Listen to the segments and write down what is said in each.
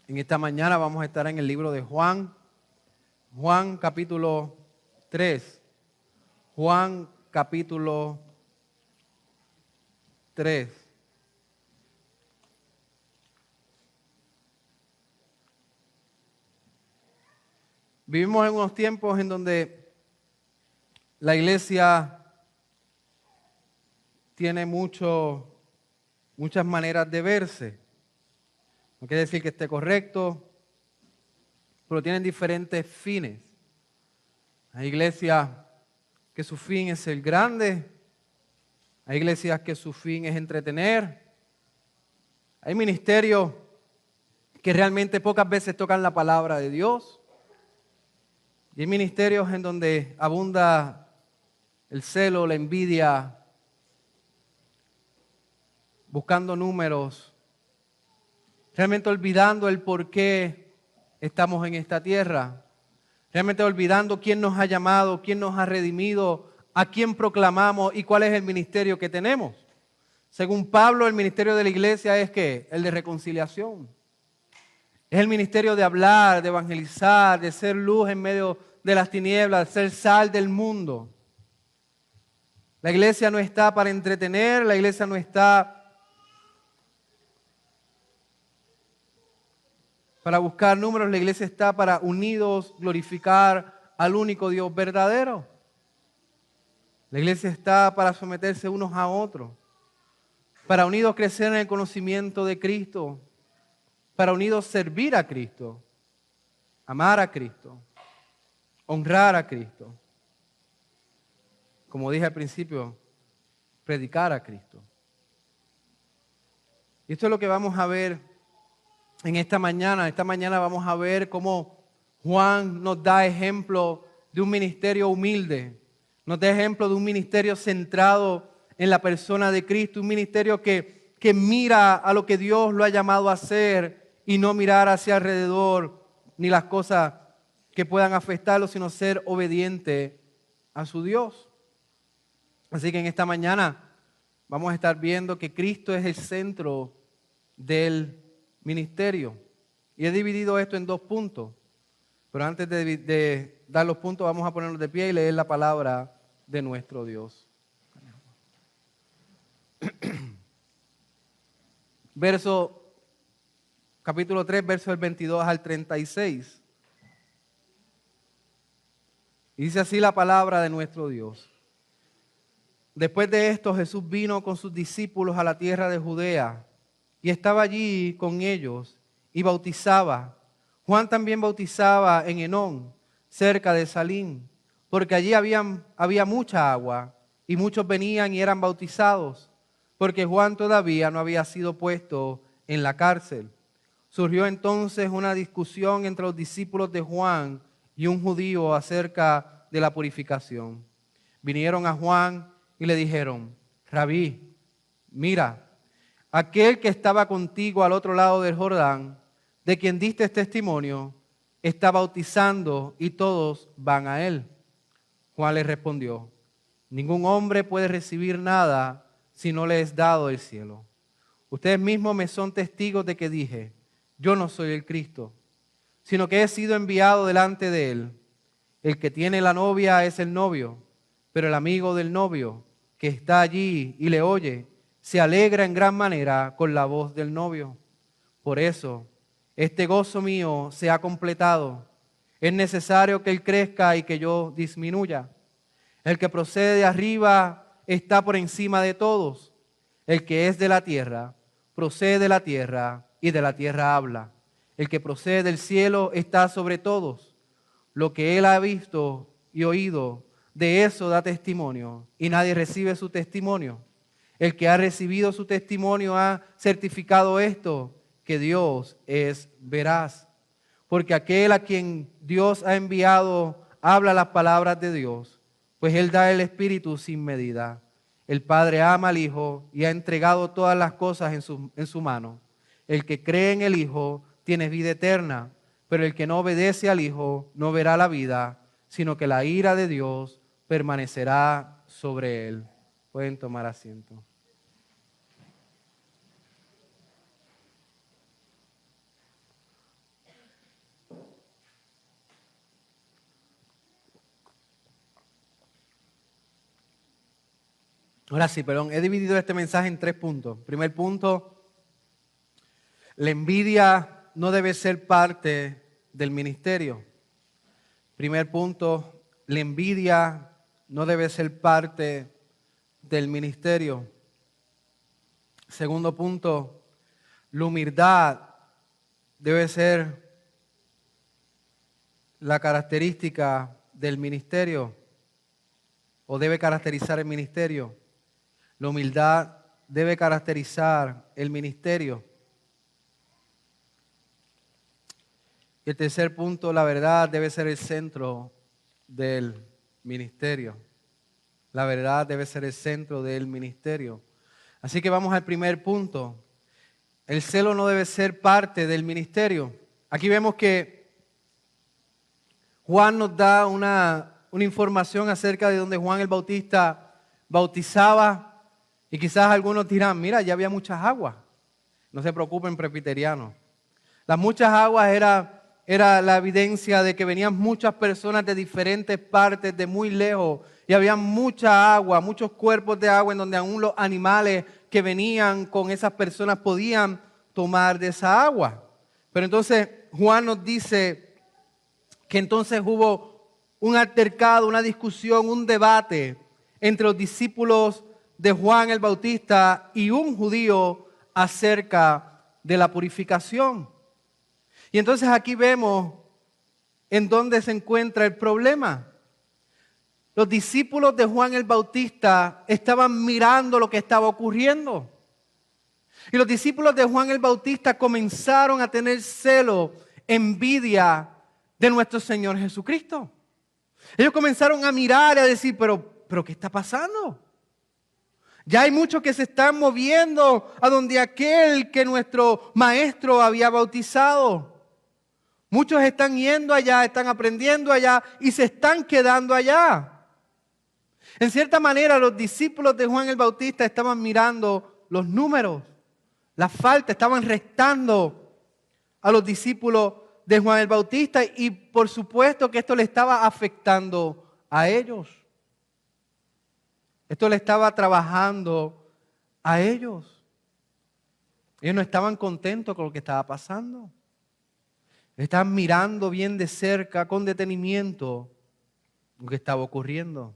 En esta mañana vamos a estar en el libro de Juan, Juan capítulo 3. Juan capítulo 3. Vivimos en unos tiempos en donde la iglesia tiene muchas maneras de verse. No quiere decir que esté correcto, pero tienen diferentes fines. Hay iglesias que su fin es ser grande, hay iglesias que su fin es entretener, hay ministerios que realmente pocas veces tocan la palabra de Dios, y hay ministerios en donde abunda el celo, la envidia, buscando números, realmente olvidando el por qué estamos en esta tierra, realmente olvidando quién nos ha llamado, quién nos ha redimido, a quién proclamamos y cuál es el ministerio que tenemos. Según Pablo, el ministerio de la iglesia es ¿qué? El de reconciliación. Es el ministerio de hablar, de evangelizar, de ser luz en medio de las tinieblas, de ser sal del mundo. La iglesia no está para entretener, la iglesia no está para buscar números, la iglesia está para unidos glorificar al único Dios verdadero. La iglesia está para someterse unos a otros, para unidos crecer en el conocimiento de Cristo, para unidos servir a Cristo, amar a Cristo, honrar a Cristo. Como dije al principio, predicar a Cristo. Y esto es lo que vamos a ver en esta mañana. Esta mañana vamos a ver cómo Juan nos da ejemplo de un ministerio humilde, nos da ejemplo de un ministerio centrado en la persona de Cristo, un ministerio que mira a lo que Dios lo ha llamado a hacer y no mirar hacia alrededor ni las cosas que puedan afectarlo, sino ser obediente a su Dios. Así que en esta mañana vamos a estar viendo que Cristo es el centro del ministerio. Y he dividido esto en 2 puntos. Pero antes de dar los puntos, vamos a ponernos de pie y leer la palabra de nuestro Dios. Capítulo 3, versos del 22 al 36. Y dice así la palabra de nuestro Dios. Después de esto, Jesús vino con sus discípulos a la tierra de Judea y estaba allí con ellos y bautizaba. Juan también bautizaba en Enón, cerca de Salim, porque allí había mucha agua y muchos venían y eran bautizados, porque Juan todavía no había sido puesto en la cárcel. Surgió entonces una discusión entre los discípulos de Juan y un judío acerca de la purificación. Vinieron a Juan y le dijeron: Rabí, mira, aquel que estaba contigo al otro lado del Jordán, de quien diste testimonio, está bautizando y todos van a él. Juan le respondió: ningún hombre puede recibir nada si no le es dado del cielo. Ustedes mismos me son testigos de que dije: yo no soy el Cristo, sino que he sido enviado delante de él. El que tiene la novia es el novio, pero el amigo del novio que está allí y le oye, se alegra en gran manera con la voz del novio. Por eso, este gozo mío se ha completado. Es necesario que él crezca y que yo disminuya. El que procede de arriba está por encima de todos. El que es de la tierra, procede de la tierra y de la tierra habla. El que procede del cielo está sobre todos. Lo que él ha visto y oído, de eso da testimonio, y nadie recibe su testimonio. El que ha recibido su testimonio ha certificado esto, que Dios es veraz. Porque aquel a quien Dios ha enviado habla las palabras de Dios, pues Él da el Espíritu sin medida. El Padre ama al Hijo y ha entregado todas las cosas en su mano. El que cree en el Hijo tiene vida eterna, pero el que no obedece al Hijo no verá la vida, sino que la ira de Dios permanecerá sobre él. Pueden tomar asiento. Ahora sí, perdón, he dividido este mensaje en 3 puntos. Primer punto, la envidia no debe ser parte del ministerio. Primer punto, la envidia no debe ser parte del ministerio. Segundo punto, la humildad debe ser la característica del ministerio o debe caracterizar el ministerio. La humildad debe caracterizar el ministerio. Y el tercer punto, la verdad debe ser el centro del ministerio. La verdad debe ser el centro del ministerio. Así que vamos al primer punto. El celo no debe ser parte del ministerio. Aquí vemos que Juan nos da una información acerca de donde Juan el Bautista bautizaba. Y quizás algunos dirán, mira, ya había muchas aguas. No se preocupen, presbiterianos. Las muchas aguas era la evidencia de que venían muchas personas de diferentes partes, de muy lejos. Y había mucha agua, muchos cuerpos de agua en donde aún los animales que venían con esas personas podían tomar de esa agua. Pero entonces Juan nos dice que entonces hubo un altercado, una discusión, un debate entre los discípulos de Juan el Bautista y un judío acerca de la purificación. Y entonces aquí vemos en dónde se encuentra el problema. Los discípulos de Juan el Bautista estaban mirando lo que estaba ocurriendo. Y los discípulos de Juan el Bautista comenzaron a tener celo, envidia de nuestro Señor Jesucristo. Ellos comenzaron a mirar y a decir, pero ¿qué está pasando? Ya hay muchos que se están moviendo a donde aquel que nuestro maestro había bautizado. Muchos están yendo allá, están aprendiendo allá y se están quedando allá. En cierta manera, los discípulos de Juan el Bautista estaban mirando los números, la falta, estaban restando a los discípulos de Juan el Bautista y por supuesto que esto le estaba afectando a ellos. Esto le estaba trabajando a ellos. Ellos no estaban contentos con lo que estaba pasando. Estaban mirando bien de cerca, con detenimiento, lo que estaba ocurriendo.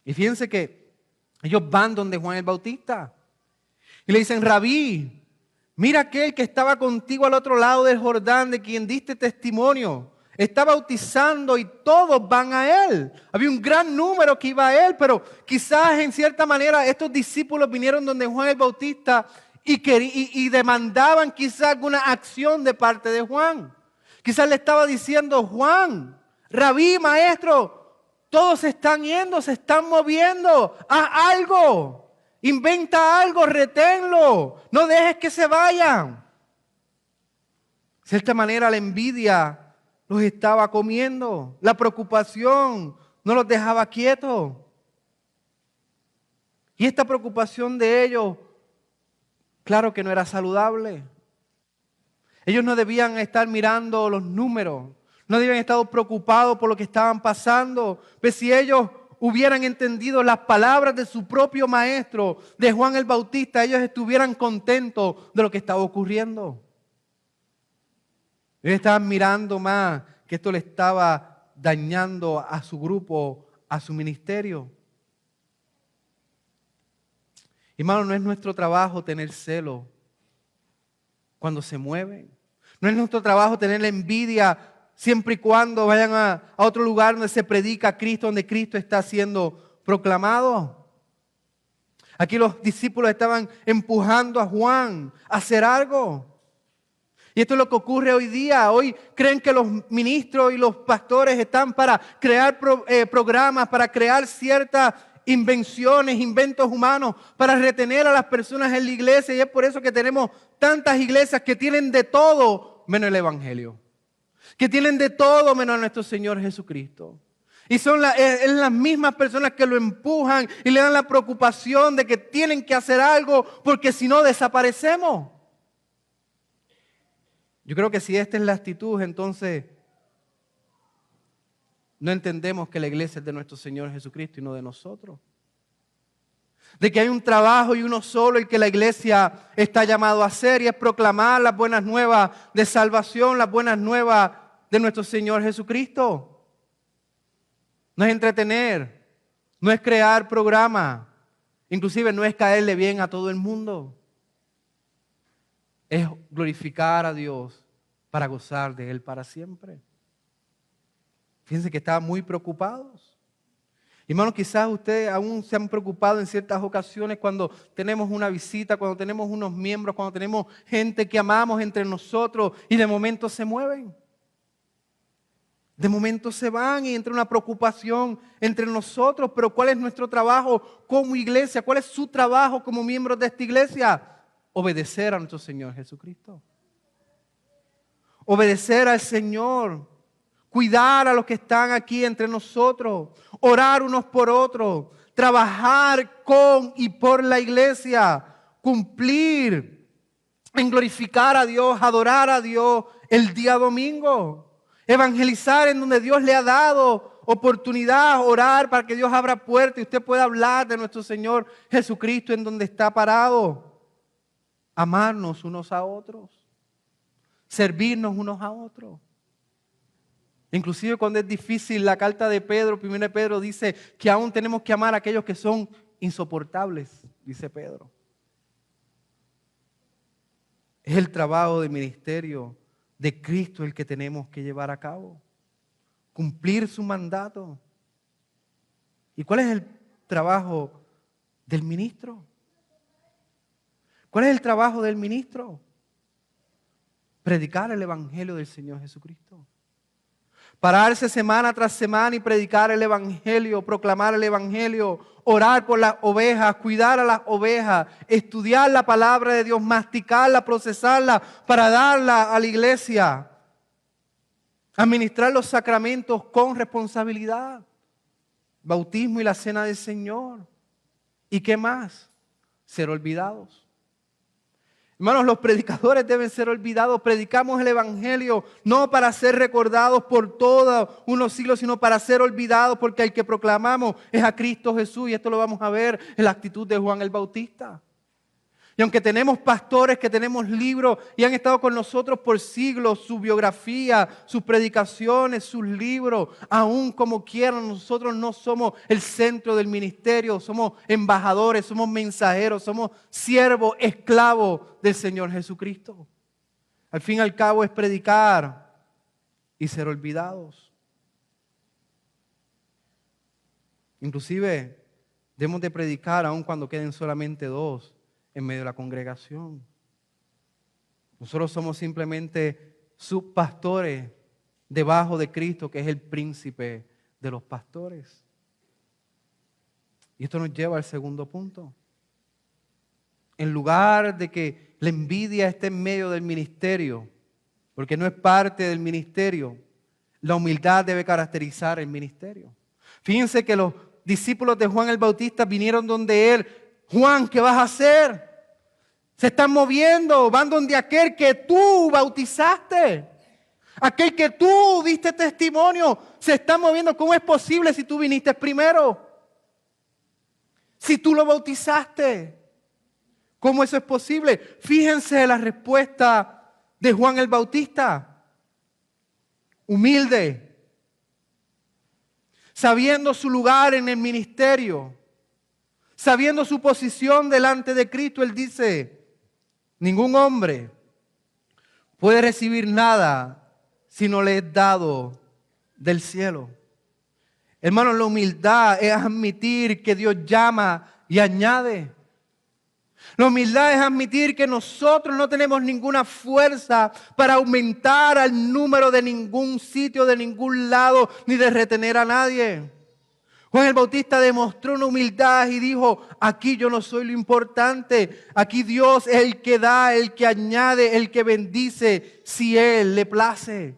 Y fíjense que ellos van donde Juan el Bautista y le dicen, Rabí, mira aquel que estaba contigo al otro lado del Jordán, de quien diste testimonio. Está bautizando y todos van a él. Había un gran número que iba a él, pero quizás en cierta manera estos discípulos vinieron donde Juan el Bautista y demandaban quizás alguna acción de parte de Juan. Quizás le estaba diciendo, Juan, Rabí, maestro, todos se están yendo, se están moviendo, haz algo, inventa algo, reténlo, no dejes que se vayan. De cierta manera la envidia los estaba comiendo, la preocupación no los dejaba quietos. Y esta preocupación de ellos, claro que no era saludable. Ellos no debían estar mirando los números, no debían estar preocupados por lo que estaban pasando. Pero si ellos hubieran entendido las palabras de su propio maestro, de Juan el Bautista, ellos estuvieran contentos de lo que estaba ocurriendo. Ellos estaban mirando más que esto le estaba dañando a su grupo, a su ministerio. Hermano, no es nuestro trabajo tener celo cuando se mueven. No es nuestro trabajo tener la envidia siempre y cuando vayan a otro lugar donde se predica a Cristo, donde Cristo está siendo proclamado. Aquí los discípulos estaban empujando a Juan a hacer algo. Y esto es lo que ocurre hoy día. Hoy creen que los ministros y los pastores están para crear programas, para crear ciertas invenciones, inventos humanos, para retener a las personas en la iglesia. Y es por eso que tenemos tantas iglesias que tienen de todo menos el Evangelio. Que tienen de todo menos a nuestro Señor Jesucristo. Y son las mismas personas que lo empujan y le dan la preocupación de que tienen que hacer algo porque si no desaparecemos. Yo creo que si esta es la actitud, entonces no entendemos que la iglesia es de nuestro Señor Jesucristo y no de nosotros. de que hay un trabajo y uno solo el que la iglesia está llamado a hacer, y es proclamar las buenas nuevas de salvación, las buenas nuevas de nuestro Señor Jesucristo. No es entretener, no es crear programas, inclusive no es caerle bien a todo el mundo. Es glorificar a Dios para gozar de Él para siempre. Fíjense que estaban muy preocupados. Hermanos, quizás ustedes aún se han preocupado en ciertas ocasiones cuando tenemos una visita, cuando tenemos unos miembros, cuando tenemos gente que amamos entre nosotros y de momento se mueven. De momento se van y entra una preocupación entre nosotros. Pero ¿cuál es nuestro trabajo como iglesia? ¿Cuál es su trabajo como miembros de esta iglesia? Obedecer a nuestro Señor Jesucristo. Obedecer al Señor. Cuidar a los que están aquí entre nosotros. Orar unos por otros. Trabajar con y por la iglesia. Cumplir en glorificar a Dios, adorar a Dios el día domingo. Evangelizar en donde Dios le ha dado oportunidad, orar para que Dios abra puertas y usted pueda hablar de nuestro Señor Jesucristo en donde está parado. Amarnos unos a otros. Servirnos unos a otros. Inclusive cuando es difícil, la carta de Pedro, 1 Pedro dice que aún tenemos que amar a aquellos que son insoportables, dice Pedro. Es el trabajo del ministerio de Cristo el que tenemos que llevar a cabo. Cumplir su mandato. ¿Y cuál es el trabajo del ministro? ¿Cuál es el trabajo del ministro? Predicar el evangelio del Señor Jesucristo. Pararse semana tras semana y predicar el evangelio, proclamar el evangelio, orar por las ovejas, cuidar a las ovejas, estudiar la palabra de Dios, masticarla, procesarla para darla a la iglesia. Administrar los sacramentos con responsabilidad. Bautismo y la cena del Señor. ¿Y qué más? Ser olvidados. Hermanos, los predicadores deben ser olvidados. Predicamos el evangelio no para ser recordados por todos unos siglos, sino para ser olvidados, porque el que proclamamos es a Cristo Jesús. Y esto lo vamos a ver en la actitud de Juan el Bautista. Y aunque tenemos pastores, que tenemos libros y han estado con nosotros por siglos, su biografía, sus predicaciones, sus libros, aún como quieran, nosotros no somos el centro del ministerio, somos embajadores, somos mensajeros, somos siervos, esclavos del Señor Jesucristo. Al fin y al cabo es predicar y ser olvidados. Inclusive debemos de predicar aun cuando queden solamente dos en medio de la congregación. Nosotros somos simplemente subpastores debajo de Cristo, que es el príncipe de los pastores. Y esto nos lleva al segundo punto. En lugar de que la envidia esté en medio del ministerio, porque no es parte del ministerio, la humildad debe caracterizar el ministerio. Fíjense que los discípulos de Juan el Bautista vinieron donde él. Juan, ¿qué vas a hacer? Se están moviendo, van donde aquel que tú bautizaste, aquel que tú diste testimonio, se está moviendo. ¿Cómo es posible si tú viniste primero? Si tú lo bautizaste, ¿cómo eso es posible? Fíjense la respuesta de Juan el Bautista. Humilde, sabiendo su lugar en el ministerio, sabiendo su posición delante de Cristo, él dice: ningún hombre puede recibir nada si no le es dado del cielo. Hermanos, la humildad es admitir que Dios llama y añade. La humildad es admitir que nosotros no tenemos ninguna fuerza para aumentar al número de ningún sitio, de ningún lado, ni de retener a nadie. Juan el Bautista demostró una humildad y dijo: aquí yo no soy lo importante, aquí Dios es el que da, el que añade, el que bendice, si Él le place.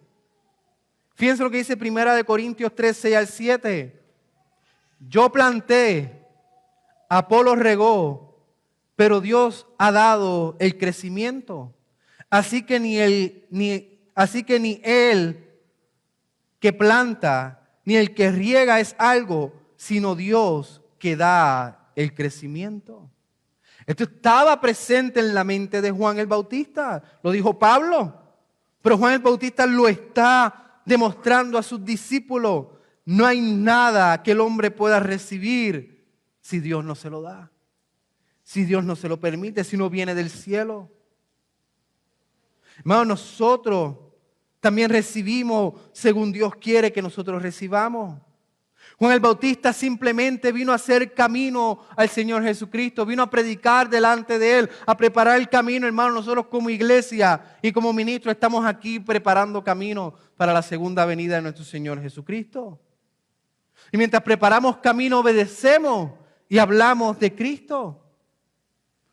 Fíjense lo que dice 1 Corintios 3, 6 al 7. Yo planté, Apolo regó, pero Dios ha dado el crecimiento. Así que ni él que planta, ni el que riega es algo, sino Dios que da el crecimiento. Esto estaba presente en la mente de Juan el Bautista. Lo dijo Pablo. Pero Juan el Bautista lo está demostrando a sus discípulos. No hay nada que el hombre pueda recibir si Dios no se lo da. Si Dios no se lo permite, si no viene del cielo. Hermanos, nosotros también recibimos según Dios quiere que nosotros recibamos. Juan el Bautista simplemente vino a hacer camino al Señor Jesucristo, vino a predicar delante de Él, a preparar el camino. Hermano, nosotros como iglesia y como ministros estamos aquí preparando camino para la segunda venida de nuestro Señor Jesucristo. Y mientras preparamos camino, obedecemos y hablamos de Cristo.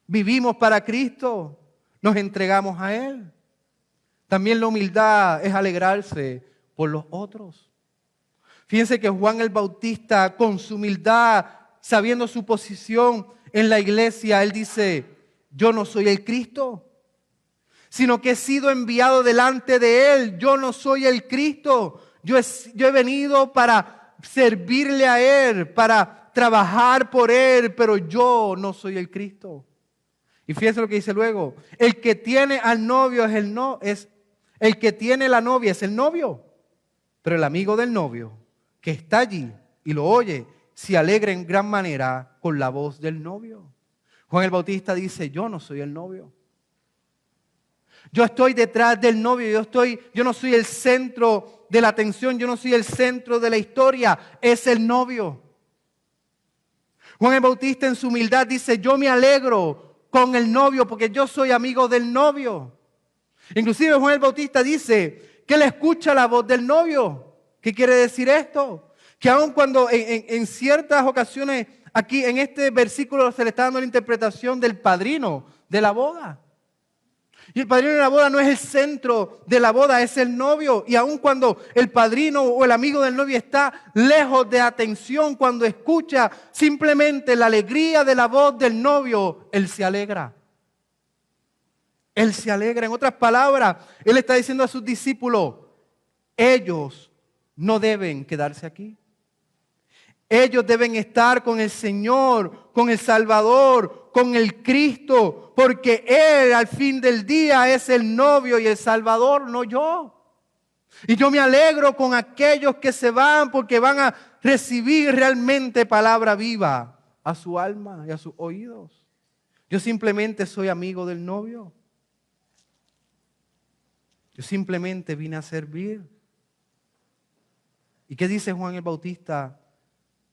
Vivimos para Cristo, nos entregamos a Él. También la humildad es alegrarse por los otros. Fíjense que Juan el Bautista, con su humildad, sabiendo su posición en la iglesia, él dice, yo no soy el Cristo, sino que he sido enviado delante de Él. Yo no soy el Cristo. Yo he venido para servirle a Él, para trabajar por Él, pero yo no soy el Cristo. Y fíjense lo que dice luego. El que tiene al novio el que tiene la novia es el novio, pero el amigo del novio que está allí y lo oye, se alegra en gran manera con la voz del novio. Juan el Bautista dice, yo no soy el novio. Yo estoy detrás del novio, yo no soy el centro de la atención, yo no soy el centro de la historia, es el novio. Juan el Bautista en su humildad dice, yo me alegro con el novio porque yo soy amigo del novio. Inclusive Juan el Bautista dice que él escucha la voz del novio. ¿Qué quiere decir esto? Que aun cuando en ciertas ocasiones aquí en este versículo se le está dando la interpretación del padrino de la boda. Y el padrino de la boda no es el centro de la boda, es el novio. Y aun cuando el padrino o el amigo del novio está lejos de atención, cuando escucha simplemente la alegría de la voz del novio, él se alegra. Él se alegra. En otras palabras, él está diciendo a sus discípulos, ellos no deben quedarse aquí. Ellos deben estar con el Señor, con el Salvador, con el Cristo, porque Él al fin del día es el novio y el Salvador, no yo. Y yo me alegro con aquellos que se van porque van a recibir realmente palabra viva a su alma y a sus oídos. Yo simplemente soy amigo del novio. Yo simplemente vine a servir. ¿Y qué dice Juan el Bautista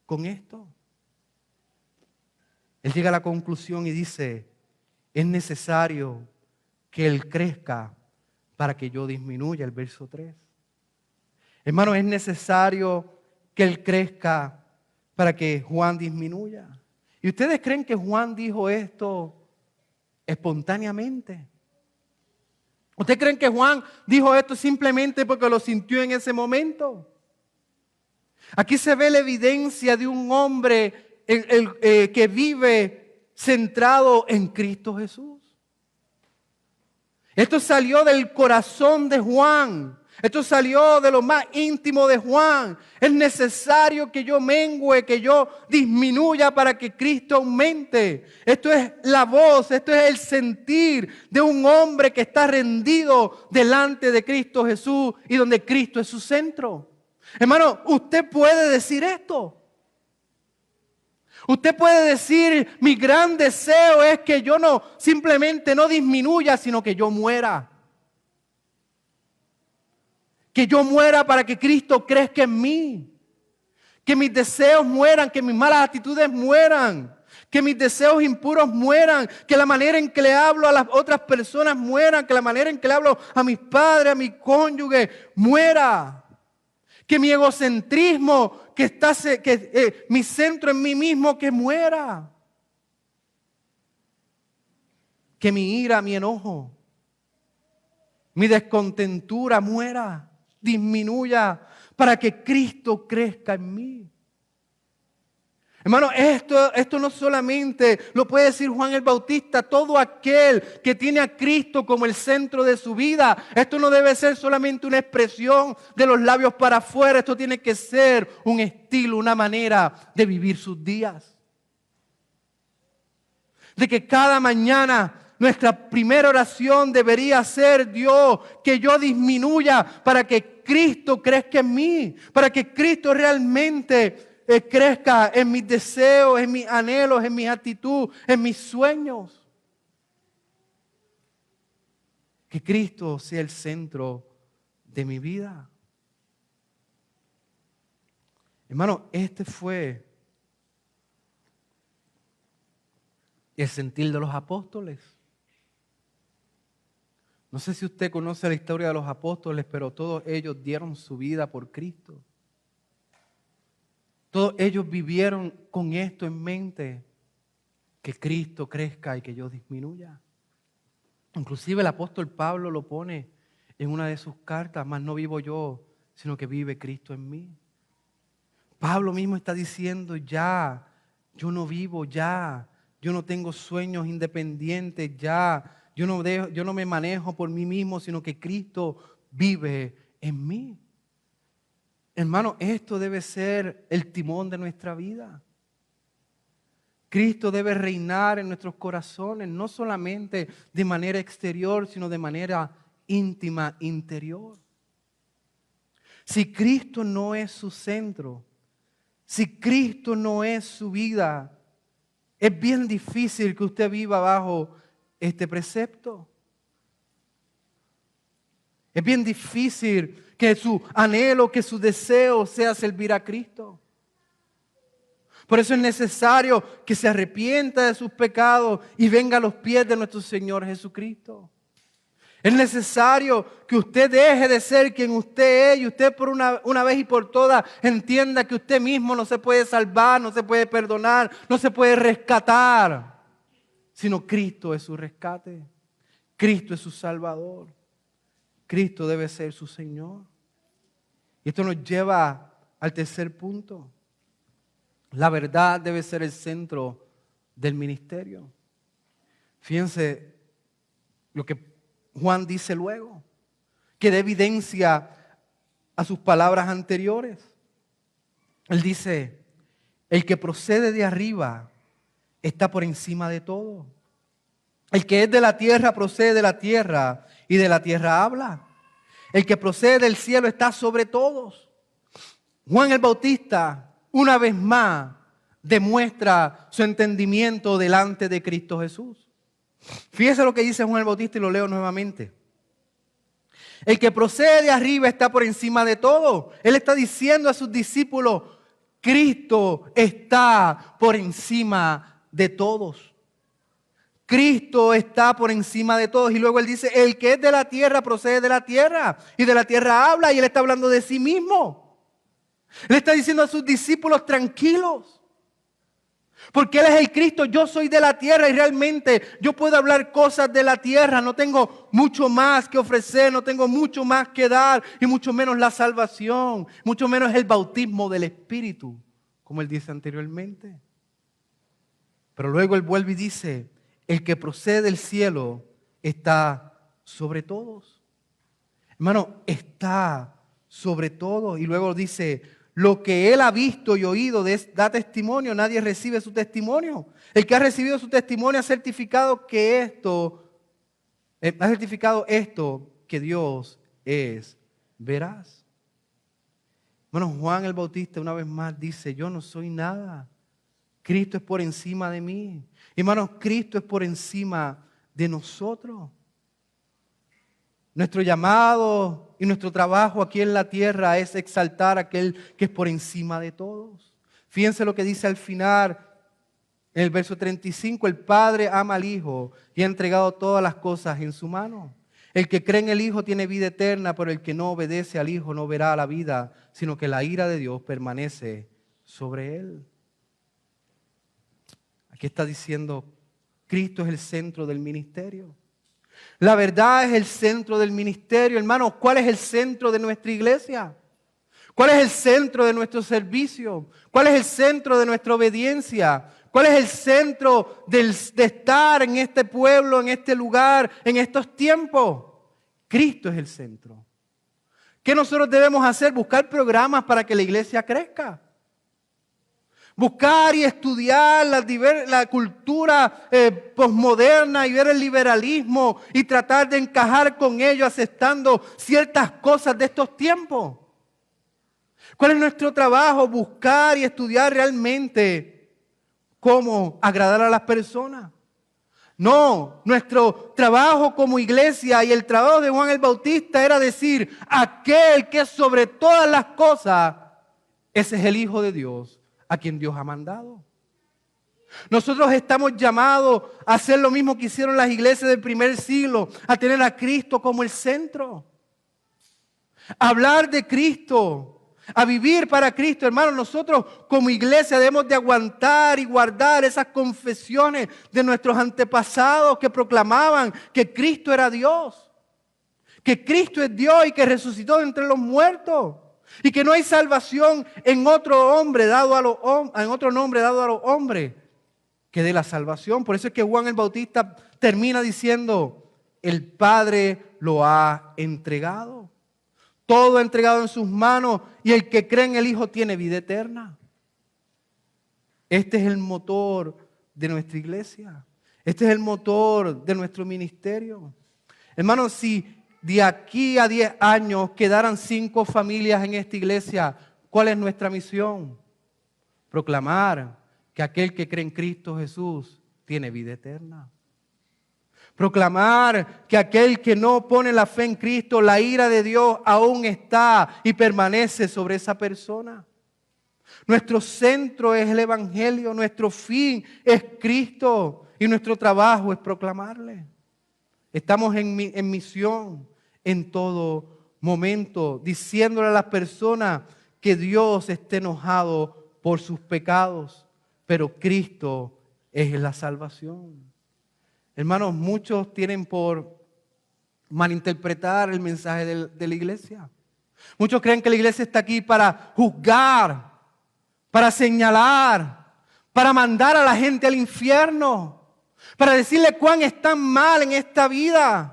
con esto? Él llega a la conclusión y dice, es necesario que Él crezca para que yo disminuya, el verso 3. Hermano, es necesario que Él crezca para que Juan disminuya. ¿Y ustedes creen que Juan dijo esto espontáneamente? ¿Ustedes creen que Juan dijo esto simplemente porque lo sintió en ese momento? Aquí se ve la evidencia de un hombre que vive centrado en Cristo Jesús. Esto salió del corazón de Juan. Esto salió de lo más íntimo de Juan. Es necesario que yo mengüe, que yo disminuya para que Cristo aumente. Esto es la voz, esto es el sentir de un hombre que está rendido delante de Cristo Jesús y donde Cristo es su centro. Hermano, usted puede decir esto. Usted puede decir, mi gran deseo es que yo no simplemente no disminuya, sino que yo muera. Que yo muera para que Cristo crezca en mí. Que mis deseos mueran, que mis malas actitudes mueran. Que mis deseos impuros mueran. Que la manera en que le hablo a las otras personas mueran. Que la manera en que le hablo a mis padres, a mi cónyuge, muera. Que mi egocentrismo, mi centro en mí mismo, que muera. Que mi ira, mi enojo, mi descontentura muera, disminuya, para que Cristo crezca en mí. Hermano, esto no solamente lo puede decir Juan el Bautista, todo aquel que tiene a Cristo como el centro de su vida. Esto no debe ser solamente una expresión de los labios para afuera, esto tiene que ser un estilo, una manera de vivir sus días. De que cada mañana nuestra primera oración debería ser: Dios, que yo disminuya para que Cristo crezca en mí, para que Cristo realmente crezca en mis deseos, en mis anhelos, en mis actitudes, en mis sueños. Que Cristo sea el centro de mi vida. Hermano, este fue el sentir de los apóstoles. No sé si usted conoce la historia de los apóstoles, pero todos ellos dieron su vida por Cristo. Todos ellos vivieron con esto en mente: que Cristo crezca y que yo disminuya. Inclusive el apóstol Pablo lo pone en una de sus cartas: mas no vivo yo, sino que vive Cristo en mí. Pablo mismo está diciendo: ya, yo no vivo, ya, yo no tengo sueños independientes, ya, yo no me manejo por mí mismo, sino que Cristo vive en mí. Hermano, esto debe ser el timón de nuestra vida. Cristo debe reinar en nuestros corazones, no solamente de manera exterior, sino de manera íntima, interior. Si Cristo no es su centro, si Cristo no es su vida, es bien difícil que usted viva bajo este precepto. Es bien difícil que su anhelo, que su deseo sea servir a Cristo. Por eso es necesario que se arrepienta de sus pecados y venga a los pies de nuestro Señor Jesucristo. Es necesario que usted deje de ser quien usted es y usted por una vez y por todas entienda que usted mismo no se puede salvar, no se puede perdonar, no se puede rescatar, sino Cristo es su rescate. Cristo es su Salvador. Cristo debe ser su Señor. Y esto nos lleva al tercer punto. La verdad debe ser el centro del ministerio. Fíjense lo que Juan dice luego, que da evidencia a sus palabras anteriores. Él dice: el que procede de arriba está por encima de todo. El que es de la tierra procede de la tierra y de la tierra habla. El que procede del cielo está sobre todos. Juan el Bautista, una vez más, demuestra su entendimiento delante de Cristo Jesús. Fíjese lo que dice Juan el Bautista y lo leo nuevamente. El que procede de arriba está por encima de todo. Él está diciendo a sus discípulos: Cristo está por encima de todos. Cristo está por encima de todos. Y luego él dice: el que es de la tierra procede de la tierra y de la tierra habla. Y él está hablando de sí mismo. Él está diciendo a sus discípulos: tranquilos. Porque Él es el Cristo, yo soy de la tierra y realmente yo puedo hablar cosas de la tierra. No tengo mucho más que ofrecer, no tengo mucho más que dar y mucho menos la salvación, mucho menos el bautismo del Espíritu, como Él dice anteriormente. Pero luego Él vuelve y dice: el que procede del cielo está sobre todos. Hermano, está sobre todos. Y luego dice: lo que Él ha visto y oído da testimonio, nadie recibe su testimonio. El que ha recibido su testimonio ha certificado esto, que Dios es veraz. Bueno, Juan el Bautista una vez más dice: yo no soy nada. Cristo es por encima de mí. Hermanos, Cristo es por encima de nosotros. Nuestro llamado y nuestro trabajo aquí en la tierra es exaltar a aquel que es por encima de todos. Fíjense lo que dice al final, en el verso 35, el Padre ama al Hijo y ha entregado todas las cosas en su mano. El que cree en el Hijo tiene vida eterna, pero el que no obedece al Hijo no verá la vida, sino que la ira de Dios permanece sobre él. Aquí está diciendo: Cristo es el centro del ministerio. La verdad es el centro del ministerio. Hermanos, ¿cuál es el centro de nuestra iglesia? ¿Cuál es el centro de nuestro servicio? ¿Cuál es el centro de nuestra obediencia? ¿Cuál es el centro de estar en este pueblo, en este lugar, en estos tiempos? Cristo es el centro. ¿Qué nosotros debemos hacer? Buscar programas para que la iglesia crezca. Buscar y estudiar la cultura posmoderna y ver el liberalismo y tratar de encajar con ello aceptando ciertas cosas de estos tiempos. ¿Cuál es nuestro trabajo? Buscar y estudiar realmente cómo agradar a las personas. No, nuestro trabajo como iglesia y el trabajo de Juan el Bautista era decir, aquel que sobre todas las cosas, ese es el Hijo de Dios, a quien Dios ha mandado. Nosotros estamos llamados a hacer lo mismo que hicieron las iglesias del primer siglo, a tener a Cristo como el centro. A hablar de Cristo, a vivir para Cristo. Hermanos, nosotros como iglesia debemos de aguantar y guardar esas confesiones de nuestros antepasados que proclamaban que Cristo era Dios, que Cristo es Dios y que resucitó de entre los muertos. Y que no hay salvación en otro nombre dado a los hombres que dé la salvación. Por eso es que Juan el Bautista termina diciendo, el Padre lo ha entregado. Todo entregado en sus manos y el que cree en el Hijo tiene vida eterna. Este es el motor de nuestra iglesia. Este es el motor de nuestro ministerio. Hermanos, si de aquí a 10 años quedaran 5 familias en esta iglesia, ¿cuál es nuestra misión? Proclamar que aquel que cree en Cristo Jesús tiene vida eterna. Proclamar que aquel que no pone la fe en Cristo, la ira de Dios aún está y permanece sobre esa persona. Nuestro centro es el Evangelio, nuestro fin es Cristo y nuestro trabajo es proclamarle. Estamos en misión en todo momento, diciéndole a las personas que Dios está enojado por sus pecados, pero Cristo es la salvación. Hermanos, muchos tienen por malinterpretar el mensaje de la iglesia. Muchos creen que la iglesia está aquí para juzgar, para señalar, para mandar a la gente al infierno, para decirle cuán están mal en esta vida,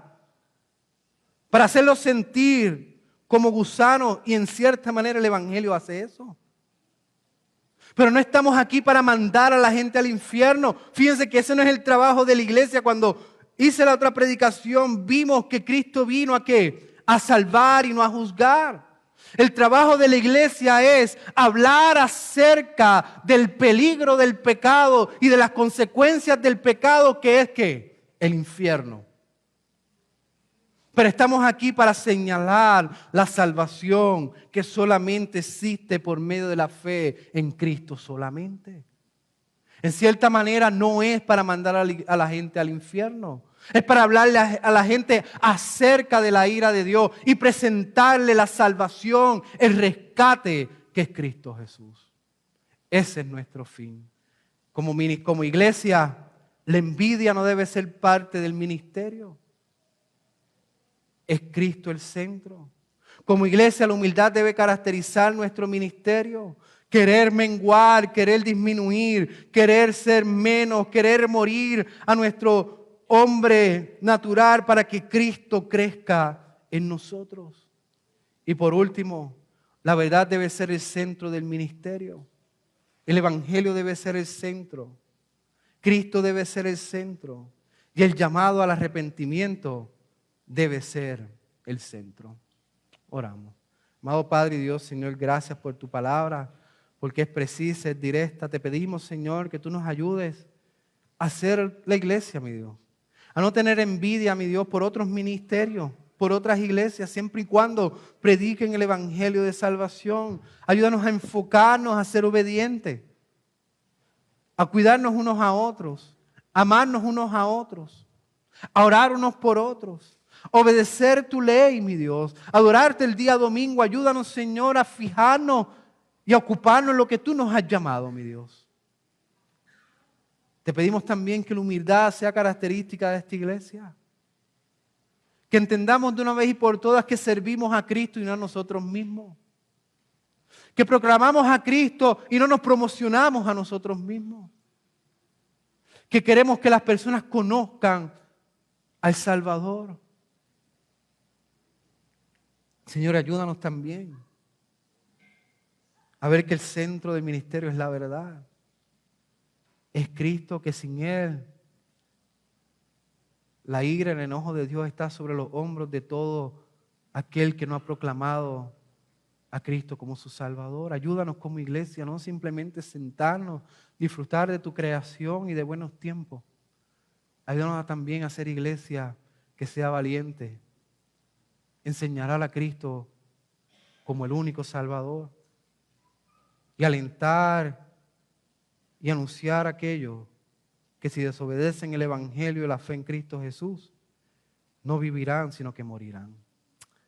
para hacerlos sentir como gusanos, y en cierta manera el Evangelio hace eso. Pero no estamos aquí para mandar a la gente al infierno. Fíjense que ese no es el trabajo de la iglesia. Cuando hice la otra predicación, vimos que Cristo vino ¿a qué? A salvar y no a juzgar. El trabajo de la iglesia es hablar acerca del peligro del pecado y de las consecuencias del pecado, que es ¿qué? El infierno. Pero estamos aquí para señalar la salvación que solamente existe por medio de la fe en Cristo solamente. En cierta manera no es para mandar a la gente al infierno. Es para hablarle a la gente acerca de la ira de Dios y presentarle la salvación, el rescate que es Cristo Jesús. Ese es nuestro fin. Como iglesia, la envidia no debe ser parte del ministerio. Es Cristo el centro. Como iglesia, la humildad debe caracterizar nuestro ministerio. Querer menguar, querer disminuir, querer ser menos, querer morir a nuestro hombre natural para que Cristo crezca en nosotros. Y por último, la verdad debe ser el centro del ministerio. El Evangelio debe ser el centro. Cristo debe ser el centro. Y el llamado al arrepentimiento debe ser el centro. Oramos. Amado Padre y Dios, Señor, gracias por tu palabra, porque es precisa, es directa. Te pedimos, Señor, que tú nos ayudes a hacer la iglesia, mi Dios. A no tener envidia, mi Dios, por otros ministerios, por otras iglesias, siempre y cuando prediquen el evangelio de salvación. Ayúdanos a enfocarnos, a ser obedientes, a cuidarnos unos a otros, a amarnos unos a otros, a orar unos por otros. Obedecer tu ley, mi Dios. Adorarte el día domingo. Ayúdanos, Señor, a fijarnos y a ocuparnos en lo que tú nos has llamado, mi Dios. Te pedimos también que la humildad sea característica de esta iglesia. Que entendamos de una vez y por todas que servimos a Cristo y no a nosotros mismos. Que proclamamos a Cristo y no nos promocionamos a nosotros mismos. Que queremos que las personas conozcan al Salvador. Señor, ayúdanos también a ver que el centro del ministerio es la verdad. Es Cristo, que sin Él la ira, el enojo de Dios está sobre los hombros de todo aquel que no ha proclamado a Cristo como su Salvador. Ayúdanos como iglesia, no simplemente sentarnos, disfrutar de tu creación y de buenos tiempos. Ayúdanos también a ser iglesia que sea valiente, enseñar a Cristo como el único Salvador y alentar y anunciar a aquellos que si desobedecen el Evangelio y la fe en Cristo Jesús, no vivirán, sino que morirán.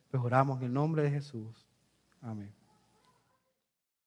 Pues oramos en el nombre de Jesús. Amén.